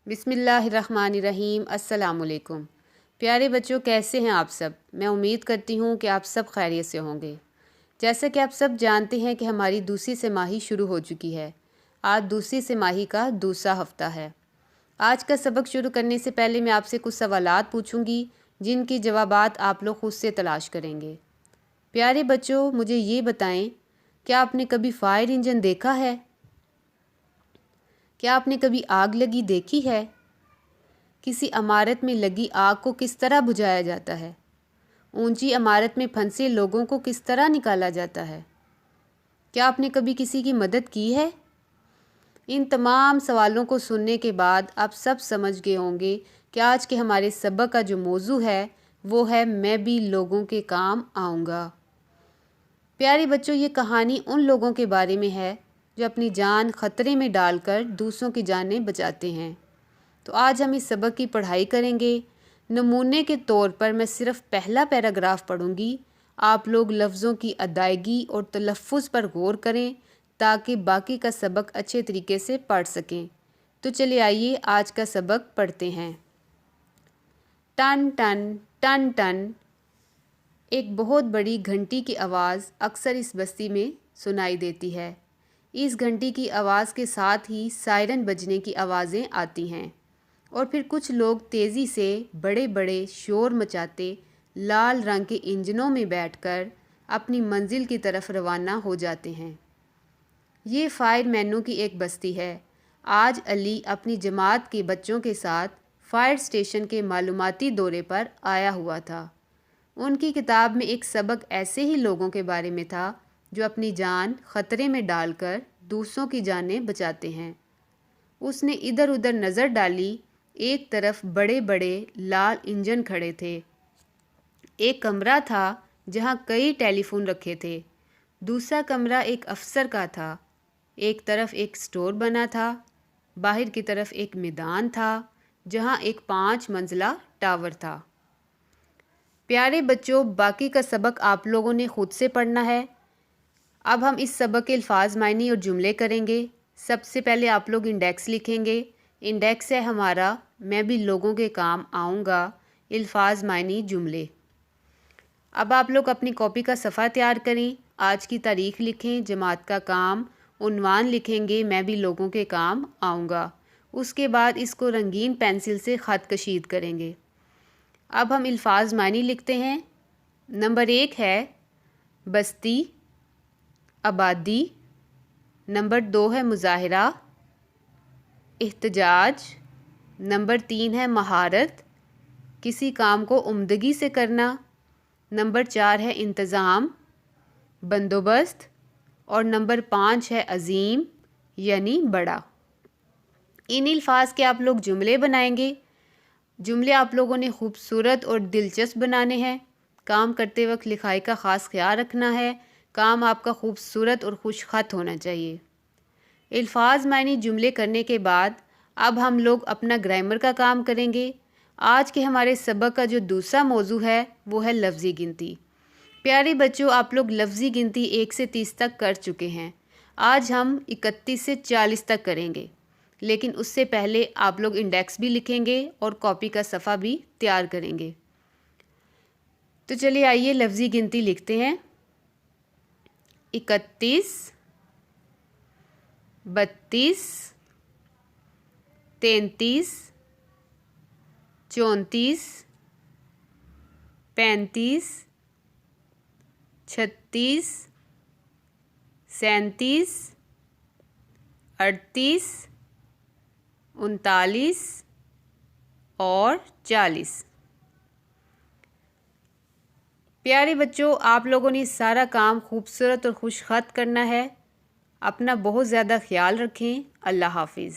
بسم اللہ الرحمن الرحیم۔ السلام علیکم پیارے بچوں، کیسے ہیں آپ سب؟ میں امید کرتی ہوں کہ آپ سب خیریت سے ہوں گے۔ جیسا کہ آپ سب جانتے ہیں کہ ہماری دوسری سہ-ماہی شروع ہو چکی ہے۔ آج دوسری سہ-ماہی کا دوسرا ہفتہ ہے۔ آج کا سبق شروع کرنے سے پہلے میں آپ سے کچھ سوالات پوچھوں گی جن کی جوابات آپ لوگ خود سے تلاش کریں گے۔ پیارے بچوں، مجھے یہ بتائیں، کیا آپ نے کبھی فائر انجن دیکھا ہے؟ کیا آپ نے کبھی آگ لگی دیکھی ہے؟ کسی عمارت میں لگی آگ کو کس طرح بجھایا جاتا ہے؟ اونچی عمارت میں پھنسے لوگوں کو کس طرح نکالا جاتا ہے؟ کیا آپ نے کبھی کسی کی مدد کی ہے؟ ان تمام سوالوں کو سننے کے بعد آپ سب سمجھ گئے ہوں گے کہ آج کے ہمارے سبق کا جو موضوع ہے وہ ہے میں بھی لوگوں کے کام آؤں گا۔ پیارے بچوں، یہ کہانی ان لوگوں کے بارے میں ہے جو اپنی جان خطرے میں ڈال کر دوسروں کی جانیں بچاتے ہیں۔ تو آج ہم اس سبق کی پڑھائی کریں گے۔ نمونے کے طور پر میں صرف پہلا پیراگراف پڑھوں گی۔ آپ لوگ لفظوں کی ادائیگی اور تلفظ پر غور کریں تاکہ باقی کا سبق اچھے طریقے سے پڑھ سکیں۔ تو چلے آئیے آج کا سبق پڑھتے ہیں۔ ٹن ٹن ٹن ٹن، ایک بہت بڑی گھنٹی کی آواز اکثر اس بستی میں سنائی دیتی ہے۔ اس گھنٹی کی آواز کے ساتھ ہی سائرن بجنے کی آوازیں آتی ہیں اور پھر کچھ لوگ تیزی سے بڑے بڑے شور مچاتے لال رنگ کے انجنوں میں بیٹھ کر اپنی منزل کی طرف روانہ ہو جاتے ہیں۔ یہ فائر مینوں کی ایک بستی ہے۔ آج علی اپنی جماعت کے بچوں کے ساتھ فائر اسٹیشن کے معلوماتی دورے پر آیا ہوا تھا۔ ان کی کتاب میں ایک سبق ایسے ہی لوگوں کے بارے میں تھا جو اپنی جان خطرے میں ڈال کر دوسروں کی جانیں بچاتے ہیں۔ اس نے ادھر ادھر نظر ڈالی۔ ایک طرف بڑے بڑے لال انجن کھڑے تھے۔ ایک کمرہ تھا جہاں کئی ٹیلی فون رکھے تھے۔ دوسرا کمرہ ایک افسر کا تھا۔ ایک طرف ایک اسٹور بنا تھا۔ باہر کی طرف ایک میدان تھا جہاں ایک 5 منزلہ ٹاور تھا۔ پیارے بچوں، باقی کا سبق آپ لوگوں نے خود سے پڑھنا ہے۔ اب ہم اس سبق کے الفاظ، معنی اور جملے کریں گے۔ سب سے پہلے آپ لوگ انڈیکس لکھیں گے۔ انڈیکس ہے ہمارا میں بھی لوگوں کے کام آؤں گا، الفاظ، معنی، جملے۔ اب آپ لوگ اپنی کاپی کا صفحہ تیار کریں۔ آج کی تاریخ لکھیں، جماعت کا کام، عنوان لکھیں گے میں بھی لوگوں کے کام آؤں گا۔ اس کے بعد اس کو رنگین پینسل سے خط کشید کریں گے۔ اب ہم الفاظ، معنی لکھتے ہیں۔ نمبر 1 ہے بستی، آبادی۔ نمبر 2 ہے مظاہرہ، احتجاج۔ نمبر 3 ہے مہارت، کسی کام کو عمدگی سے کرنا۔ نمبر 4 ہے انتظام، بندوبست۔ اور نمبر 5 ہے عظیم، یعنی بڑا۔ ان الفاظ کے آپ لوگ جملے بنائیں گے۔ جملے آپ لوگوں نے خوبصورت اور دلچسپ بنانے ہیں۔ کام کرتے وقت لکھائی کا خاص خیال رکھنا ہے۔ کام آپ کا خوبصورت اور خوش خط ہونا چاہیے۔ الفاظ، معنی، جملے کرنے کے بعد اب ہم لوگ اپنا گرامر کا کام کریں گے۔ آج کے ہمارے سبق کا جو دوسرا موضوع ہے وہ ہے لفظی گنتی۔ پیارے بچوں، آپ لوگ لفظی گنتی 1 سے 30 تک کر چکے ہیں۔ آج ہم 31 سے 40 تک کریں گے، لیکن اس سے پہلے آپ لوگ انڈیکس بھی لکھیں گے اور کاپی کا صفحہ بھی تیار کریں گے۔ تو چلیے آئیے لفظی گنتی لکھتے ہیں۔ 31، 32، 33، 34، 35، 36، 37، 38، 39 اور 40۔ پیارے بچوں، آپ لوگوں نے سارا کام خوبصورت اور خوش خط کرنا ہے۔ اپنا بہت زیادہ خیال رکھیں۔ اللہ حافظ۔